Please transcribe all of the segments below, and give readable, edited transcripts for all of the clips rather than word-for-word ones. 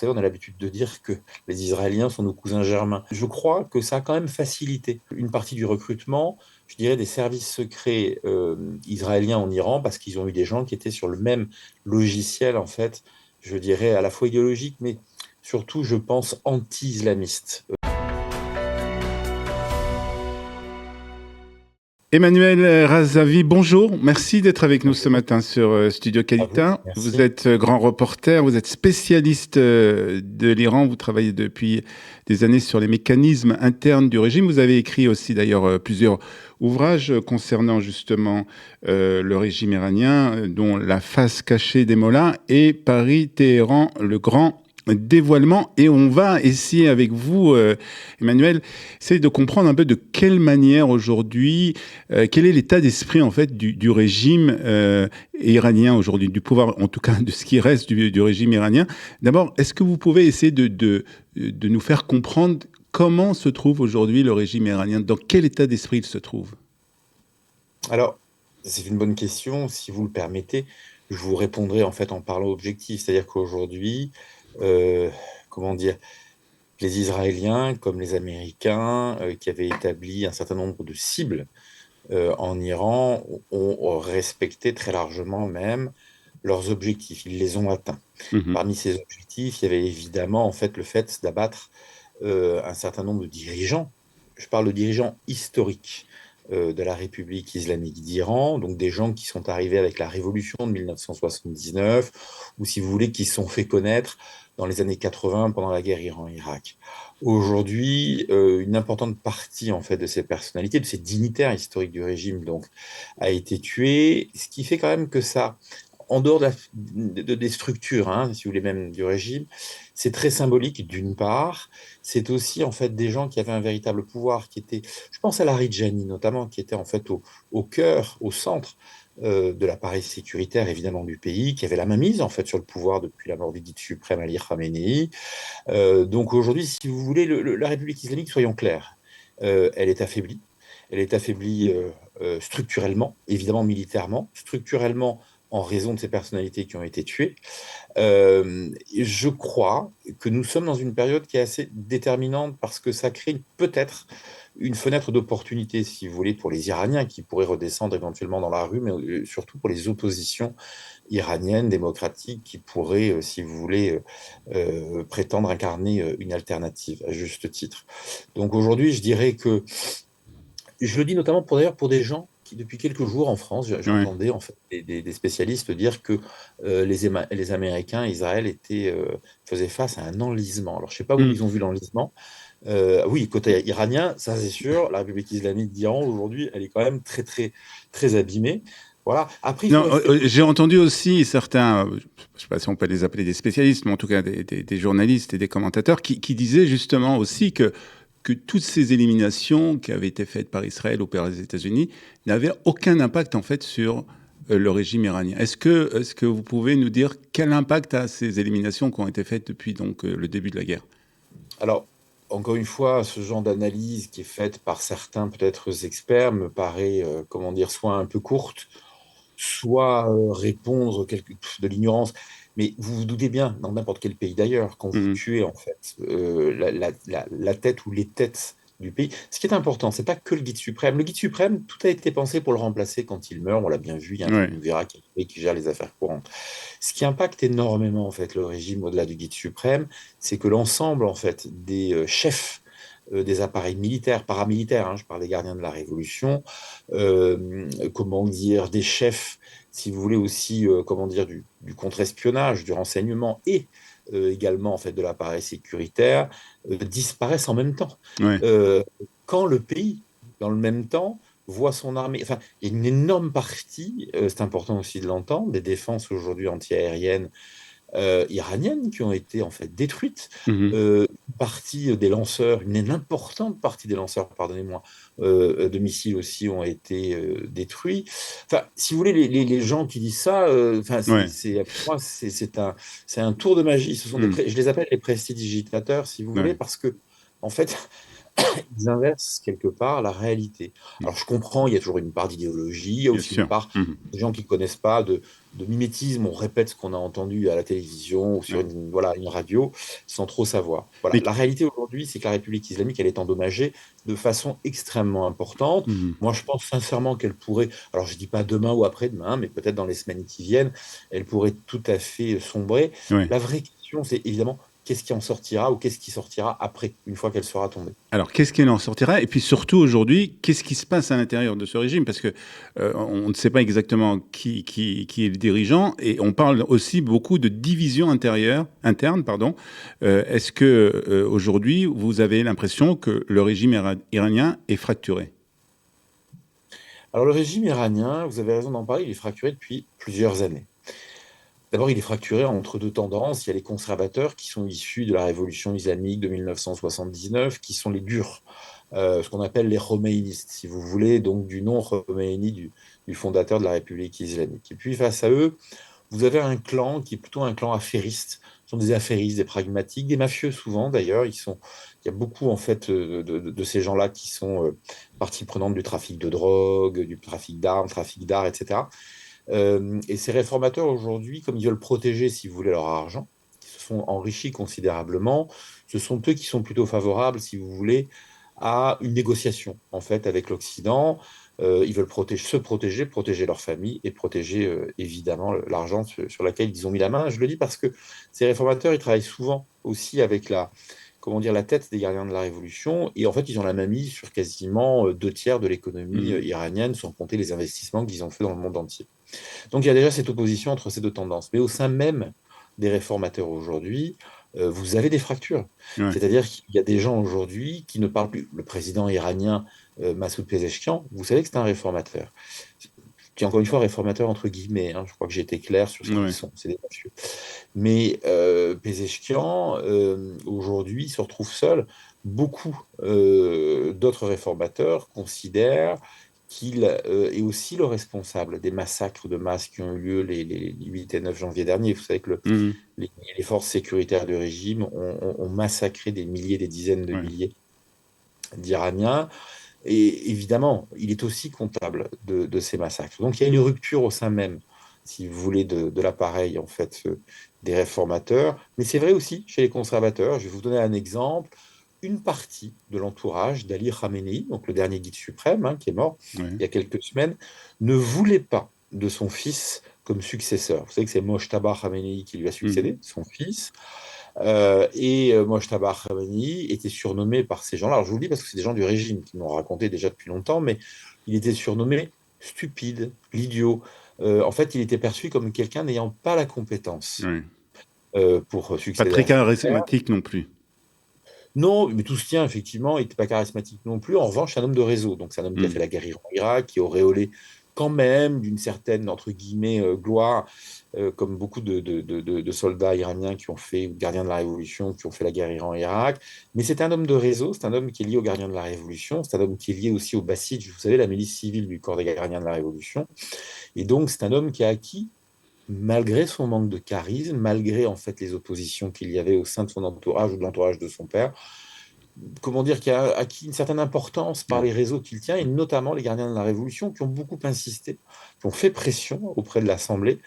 savez, on a l'habitude de dire que les Israéliens sont nos cousins germains. Je crois que ça a quand même facilité une partie du recrutement, je dirais, des services secrets israéliens en Iran, parce qu'ils ont eu des gens qui étaient sur le même logiciel, en fait, je dirais, à la fois idéologique, mais surtout, je pense, anti-islamiste. Emmanuel Razavi, bonjour. Merci d'être avec nous ce matin sur Studio À vous, Calita. Vous merci. êtes grand reporter, vous êtes spécialiste de l'Iran, vous travaillez depuis des années sur les mécanismes internes du régime. Vous avez écrit aussi d'ailleurs plusieurs ouvrages concernant justement le régime iranien, dont La face cachée des mollahs et Paris-Téhéran, le grand dévoilement. Et on va essayer avec vous, Emmanuel, essayer de comprendre un peu de quelle manière aujourd'hui quel est l'état d'esprit en fait du régime iranien aujourd'hui, du pouvoir, en tout cas de ce qui reste du régime iranien. D'abord, est-ce que vous pouvez essayer de nous faire comprendre comment se trouve aujourd'hui le régime iranien, dans quel état d'esprit il se trouve? Alors, c'est une bonne question. Si vous le permettez, je vous répondrai en fait en parlant objectif. C'est-à-dire qu'aujourd'hui, euh, comment dire, les Israéliens, comme les Américains, qui avaient établi un certain nombre de cibles en Iran, ont respecté très largement même leurs objectifs. Ils les ont atteints. Mhm. Parmi ces objectifs, il y avait évidemment en fait le fait d'abattre un certain nombre de dirigeants. Je parle de dirigeants historiques de la République islamique d'Iran, donc des gens qui sont arrivés avec la révolution de 1979, ou si vous voulez, qui se sont fait connaître dans les années 80 pendant la guerre Iran-Irak. Aujourd'hui, une importante partie en fait de ces personnalités, de ces dignitaires historiques du régime, donc, a été tuée, ce qui fait quand même que ça, en dehors des structures, hein, si vous voulez, même du régime, c'est très symbolique d'une part. C'est aussi en fait des gens qui avaient un véritable pouvoir, qui étaient, je pense à Larijani notamment, qui était en fait au cœur, au centre de l'appareil sécuritaire évidemment du pays, qui avait la mainmise en fait sur le pouvoir depuis la mort du guide suprême Ali Khamenei. Donc aujourd'hui, si vous voulez, la République islamique, soyons clairs, elle est affaiblie. Elle est affaiblie structurellement, évidemment militairement, structurellement en raison de ces personnalités qui ont été tuées. Je crois que nous sommes dans une période qui est assez déterminante parce que ça crée peut-être une fenêtre d'opportunité, si vous voulez, pour les Iraniens qui pourraient redescendre éventuellement dans la rue, mais surtout pour les oppositions iraniennes, démocratiques, qui pourraient, si vous voulez, prétendre incarner une alternative à juste titre. Donc aujourd'hui, je dirais que je le dis notamment pour d'ailleurs pour des gens qui, depuis quelques jours en France, Ouais. j'entendais en fait des spécialistes dire que les Américains, Israël faisaient face à un enlisement. Alors je ne sais pas où Mm. ils ont vu l'enlisement. Oui, côté iranien, ça c'est sûr. La République islamique d'Iran aujourd'hui, elle est quand même très très très abîmée. Voilà. Après, il Non, faut rester. j'ai entendu aussi certains, je ne sais pas si on peut les appeler des spécialistes, mais en tout cas des journalistes et des commentateurs qui disaient justement aussi que toutes ces éliminations qui avaient été faites par Israël ou par les États-Unis n'avaient aucun impact en fait sur le régime iranien. Est-ce que vous pouvez nous dire quel impact a ces éliminations qui ont été faites depuis donc le début de la guerre? Alors, encore une fois, ce genre d'analyse qui est faite par certains peut-être experts me paraît, comment dire, soit un peu courte, soit répondre de l'ignorance. Mais vous vous doutez bien, dans n'importe quel pays d'ailleurs, quand vous Mhm. tuez en fait la tête ou les têtes du pays, ce qui est important, c'est pas que le guide suprême. Le guide suprême, tout a été pensé pour le remplacer quand il meurt. On l'a bien vu, il y a un Ouais. triumvirat qui gère les affaires courantes. Ce qui impacte énormément en fait le régime au-delà du guide suprême, c'est que l'ensemble en fait des chefs des appareils militaires, paramilitaires, hein, je parle des gardiens de la Révolution, comment dire, des chefs, si vous voulez aussi, comment dire, du contre-espionnage, du renseignement et également en fait de l'appareil sécuritaire disparaissent en même temps. Ouais. Euh, Quand le pays, dans le même temps, voit son armée, enfin, il y a une énorme partie, c'est important aussi de l'entendre, des défenses aujourd'hui antiaériennes iraniennes qui ont été en fait détruites. Mhm. Une partie des lanceurs, une importante partie des lanceurs, pardonnez-moi, de missiles aussi ont été détruits. Enfin, si vous voulez, les gens qui disent ça, enfin, Ouais. pour moi, c'est un tour de magie. Ce sont Mhm. je les appelle les prestidigitateurs, si vous voulez, Ouais. parce que, en fait, ils inversent quelque part la réalité. Mm. Alors je comprends, il y a toujours une part d'idéologie, il y a Bien aussi une sûr. part Mhm. des gens qui ne connaissent pas de mimétisme, on répète ce qu'on a entendu à la télévision ou sur Ouais. voilà, une radio sans trop savoir. Voilà. Mais, La réalité aujourd'hui, c'est que la République islamique, elle est endommagée de façon extrêmement importante. mhm. Moi, je pense sincèrement qu'elle pourrait, alors je ne dis pas demain ou après-demain, mais peut-être dans les semaines qui viennent, elle pourrait tout à fait sombrer. Ouais. La vraie question, c'est évidemment qu'est-ce qui en sortira ou qu'est-ce qui sortira après, une fois qu'elle sera tombée. Alors, qu'est-ce qu'il en sortira? Et puis surtout aujourd'hui, qu'est-ce qui se passe à l'intérieur de ce régime? Parce que on ne sait pas exactement qui est le dirigeant, et on parle aussi beaucoup de division interne, pardon. Est-ce que aujourd'hui, vous avez l'impression que le régime iranien est fracturé? Alors le régime iranien, vous avez raison d'en parler, il est fracturé depuis plusieurs années. D'abord, il est fracturé entre deux tendances. Il y a les conservateurs qui sont issus de la révolution islamique de 1979, qui sont les durs, ce qu'on appelle les khomeïnistes, si vous voulez, donc du nom Khomeini, du fondateur de la République islamique. Et puis face à eux, vous avez un clan qui est plutôt un clan affairiste. Ce sont des affairistes, des pragmatiques, des mafieux souvent d'ailleurs. Il y a beaucoup en fait de ces gens-là qui sont partie prenante du trafic de drogue, du trafic d'armes, trafic d'art, etc. Et ces réformateurs aujourd'hui, comme ils veulent protéger, si vous voulez, leur argent, qui se sont enrichis considérablement, ce sont eux qui sont plutôt favorables, si vous voulez, à une négociation en fait avec l'Occident. Ils veulent protéger leur famille et protéger évidemment l'argent sur lequel ils ont mis la main. Je le dis parce que ces réformateurs, ils travaillent souvent aussi avec comment dire, la tête des gardiens de la Révolution. Et en fait, ils ont la main mise sur quasiment deux tiers de l'économie Mhm. iranienne, sans compter les investissements qu'ils ont fait dans le monde entier. Donc il y a déjà cette opposition entre ces deux tendances. Mais au sein même des réformateurs aujourd'hui, vous avez des fractures. Ouais. C'est-à-dire qu'il y a des gens aujourd'hui qui ne parlent plus. Le président iranien Massoud Pezeshkian, vous savez que c'est un réformateur. Qui est encore une fois réformateur entre guillemets, hein. Je crois que j'ai été clair sur ce qu'ils Ouais. sont. C'est des mafieux. Mais Pezeshkian, aujourd'hui, se retrouve seul. Beaucoup d'autres réformateurs considèrent qu'il est aussi le responsable des massacres de masse qui ont eu lieu les 8 et 9 janvier dernier. Vous savez que Mhm. les forces sécuritaires du régime ont massacré des milliers, des dizaines de Ouais. milliers d'Iraniens. Et évidemment, il est aussi comptable de ces massacres. Donc il y a une rupture au sein même, si vous voulez, de l'appareil en fait des réformateurs. Mais c'est vrai aussi chez les conservateurs. Je vais vous donner un exemple. Une partie de l'entourage d'Ali Khamenei, donc le dernier guide suprême, hein, qui est mort Ouais. il y a quelques semaines, ne voulait pas de son fils comme successeur. Vous savez que c'est Mojtaba Khamenei qui lui a Mhm. succédé, son fils. Mojtaba Khamenei était surnommé par ces gens-là. Alors je vous le dis parce que c'est des gens du régime qui m'ont raconté déjà depuis longtemps, mais il était surnommé stupide, l'idiot. En fait, il était perçu comme quelqu'un n'ayant pas la compétence Ouais. pour Pas succéder très à son père. charismatique non plus. Non, mais tout se tient, effectivement. Il n'était pas charismatique non plus. En revanche, c'est un homme de réseau. Donc, c'est un homme qui a fait Mhm. la guerre Iran-Irak, qui est auréolé quand même d'une certaine, entre guillemets, gloire, comme beaucoup de soldats iraniens qui ont fait, ou gardiens de la Révolution, qui ont fait la guerre Iran-Irak. Mais c'est un homme de réseau, c'est un homme qui est lié aux gardiens de la Révolution, c'est un homme qui est lié aussi aux Bassidj, vous savez, la milice civile du corps des gardiens de la Révolution. Et donc, c'est un homme qui a acquis, malgré son manque de charisme, malgré en fait les oppositions qu'il y avait au sein de son entourage ou de l'entourage de son père, comment dire, qui a acquis une certaine importance par Ouais. les réseaux qu'il tient, et notamment les gardiens de la Révolution, qui ont beaucoup insisté, qui ont fait pression auprès de l'Assemblée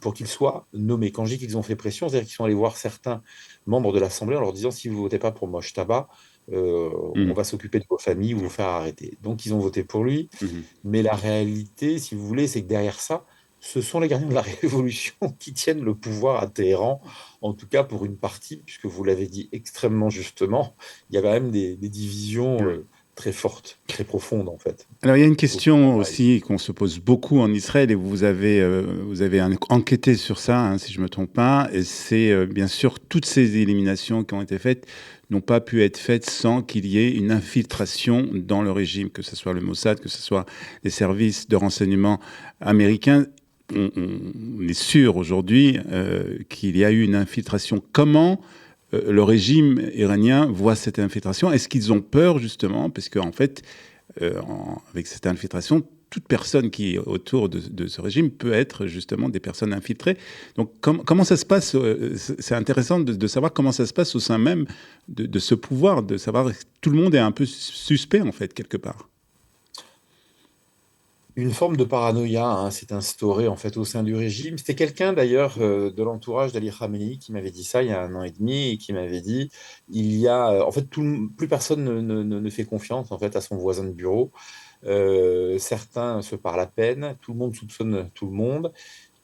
pour qu'il soit nommé. Quand je dis qu'ils ont fait pression, c'est-à-dire qu'ils sont allés voir certains membres de l'Assemblée en leur disant, si vous ne votez pas pour Mojtaba, on Mhm. va s'occuper de vos familles ou vous faire arrêter. Donc ils ont voté pour lui, Mhm. mais la réalité, si vous voulez, c'est que derrière ça, ce sont les gardiens de la Révolution qui tiennent le pouvoir à Téhéran, en tout cas pour une partie, puisque vous l'avez dit extrêmement justement, il y a quand même des divisions Ouais. très fortes, très profondes en fait. Alors, il y a une Au sein de question la Révolution. aussi qu'on se pose beaucoup en Israël, et vous avez enquêté sur ça, hein, si je ne me trompe pas, et c'est bien sûr toutes ces éliminations qui ont été faites n'ont pas pu être faites sans qu'il y ait une infiltration dans le régime, que ce soit le Mossad, que ce soit les services de renseignement américains. On est sûr aujourd'hui qu'il y a eu une infiltration. Comment le régime iranien voit cette infiltration? Est-ce qu'ils ont peur justement? Parce qu'en fait, avec cette infiltration, toute personne qui est autour de ce régime peut être justement des personnes infiltrées. Donc comment ça se passe c'est intéressant de savoir comment ça se passe au sein même de ce pouvoir, de savoir que tout le monde est un peu suspect en fait quelque part. Une forme de paranoïa s'est instaurée en fait au sein du régime. C'était quelqu'un d'ailleurs de l'entourage d'Ali Khamenei qui m'avait dit ça il y a 1 an et demi et qui m'avait dit il y a en fait plus personne ne fait confiance en fait à son voisin de bureau. Certains se parlent à peine, tout le monde soupçonne tout le monde.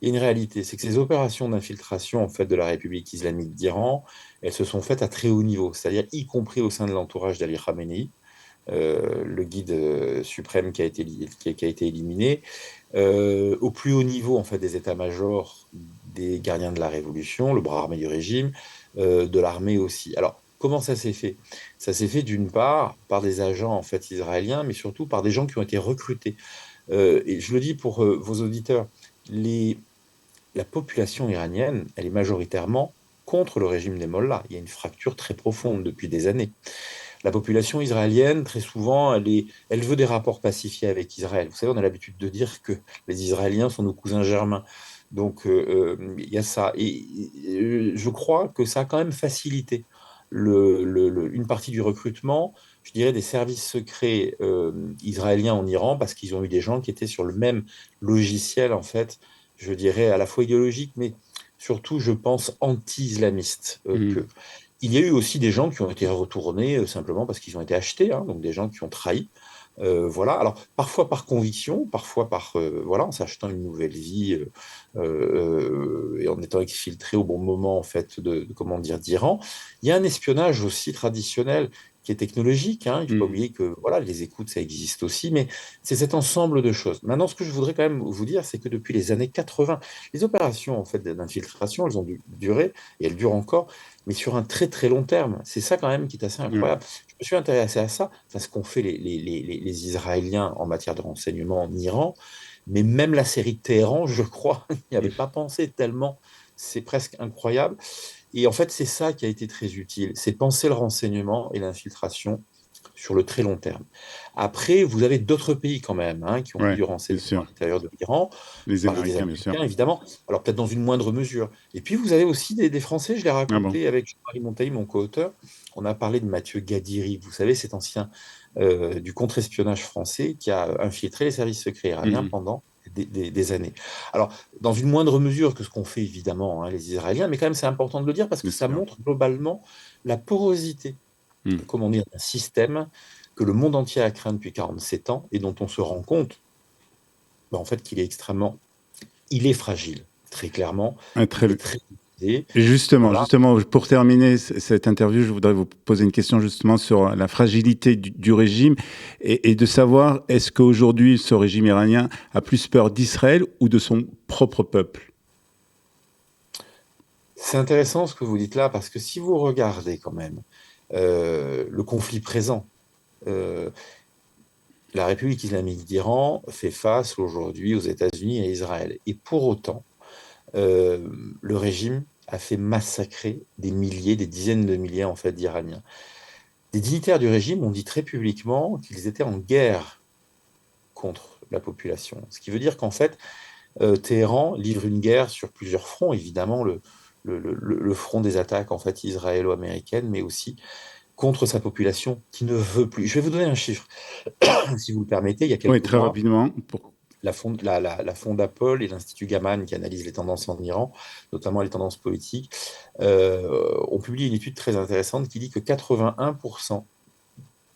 Il y a une réalité, c'est que ces opérations d'infiltration en fait de la République islamique d'Iran, elles se sont faites à très haut niveau, c'est-à-dire y compris au sein de l'entourage d'Ali Khamenei, le guide suprême qui a été éliminé, au plus haut niveau en fait des états-majors des gardiens de la Révolution, le bras armé du régime, de l'armée aussi. Alors, comment ça s'est fait? Ça s'est fait d'une part par des agents en fait israéliens, mais surtout par des gens qui ont été recrutés. Et je le dis pour vos auditeurs, les, la population iranienne, elle est majoritairement contre le régime des Mollahs. Il y a une fracture très profonde depuis des années. La population israélienne, très souvent, elle veut des rapports pacifiés avec Israël. Vous savez, on a l'habitude de dire que les Israéliens sont nos cousins germains. Donc, il y a ça. Et je crois que ça a quand même facilité une partie du recrutement, je dirais, des services secrets israéliens en Iran, parce qu'ils ont eu des gens qui étaient sur le même logiciel, en fait, je dirais, à la fois idéologique, mais surtout, je pense, anti-islamiste que. Il y a eu aussi des gens qui ont été retournés simplement parce qu'ils ont été achetés, donc des gens qui ont trahi. Voilà. Alors, parfois par conviction, parfois voilà, en s'achetant une nouvelle vie et en étant exfiltré au bon moment, en fait, comment dire, d'Iran. Il y a un espionnage aussi traditionnel qui est technologique. Il ne faut pas Mm. oublier que voilà, les écoutes, ça existe aussi, mais c'est cet ensemble de choses. Maintenant, ce que je voudrais quand même vous dire, c'est que depuis les années 80, les opérations en fait, d'infiltration, elles ont duré et elles durent encore, mais sur un très très long terme. C'est ça quand même qui est assez Ouais. incroyable. Je me suis intéressé à ça, à ce qu'ont fait les Israéliens en matière de renseignement en Iran, mais même la série Téhéran, je crois, n'y avait pas pensé tellement. C'est presque incroyable. Et en fait, c'est ça qui a été très utile, c'est penser le renseignement et l'infiltration sur le très long terme. Après, vous avez d'autres pays quand même qui ont fait Ouais, du bien renseignement à sûr. l'intérieur de l'Iran. Je Les parlais des Américains, bien sûr. Américains, évidemment, alors peut-être dans une moindre mesure. Et puis, vous avez aussi des Français, je l'ai Ah bon? raconté avec Jean-Marie Montaï, mon co-auteur. On a parlé de Mathieu Gadiri, vous savez, cet ancien du contre-espionnage français qui a infiltré les services secrets iraniens Mhm. pendant des années. Alors, dans une moindre mesure que ce qu'ont fait évidemment les Israéliens, mais quand même c'est important de le dire parce que Bien ça sûr. montre globalement la porosité, Mm. comment dire, d'un système que le monde entier a craint depuis 47 ans et dont on se rend compte en fait qu'il est il est fragile, très clairement, Ah, il très, est très utilisé. Justement, Voilà. justement, pour terminer cette interview, je voudrais vous poser une question justement sur la fragilité du régime et de savoir est-ce qu'aujourd'hui ce régime iranien a plus peur d'Israël ou de son propre peuple? C'est intéressant ce que vous dites là parce que si vous regardez quand même le conflit présent, euh, la République islamique d'Iran fait face aujourd'hui aux États-Unis et à Israël. Et pour autant, euh, le régime a fait massacrer des milliers, des dizaines de milliers en fait d'Iraniens. Des dignitaires du régime ont dit très publiquement qu'ils étaient en guerre contre la population. Ce qui veut dire qu'en fait, Téhéran livre une guerre sur plusieurs fronts, évidemment le front des attaques en fait israélo-américaines, mais aussi contre sa population qui ne veut plus. Je vais vous donner un chiffre, si vous le permettez. Il y a Oui, quelques très mois, rapidement. la Fondapol et l'Institut Gaman, qui analysent les tendances en Iran, notamment les tendances politiques, ont publié une étude très intéressante qui dit que 81%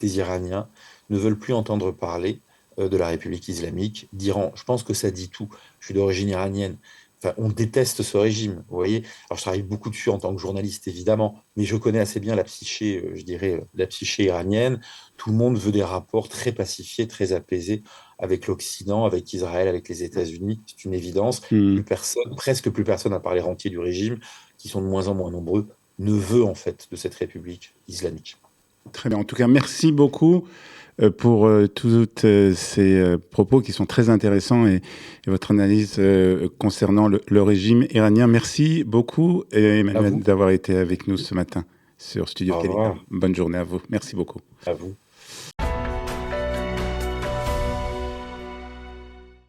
des Iraniens ne veulent plus entendre parler de la République islamique d'Iran. Je pense que ça dit tout. Je suis d'origine iranienne. Enfin, on déteste ce régime, vous voyez. Alors, je travaille beaucoup dessus en tant que journaliste, évidemment, mais je connais assez bien la psyché, je dirais, la psyché iranienne. Tout le monde veut des rapports très pacifiés, très apaisés avec l'Occident, avec Israël, avec les États-Unis. C'est une évidence. Hmm. Plus personne, presque plus personne, à part les rentiers du régime, qui sont de moins en moins nombreux, ne veut en fait de cette République islamique. Très bien. En tout cas, merci beaucoup pour tous ces propos qui sont très intéressants et votre analyse concernant le régime iranien. Merci beaucoup, À Emmanuel, vous. d'avoir été avec nous ce matin sur Studio Au Calina. revoir. Bonne journée à vous. Merci beaucoup. À vous.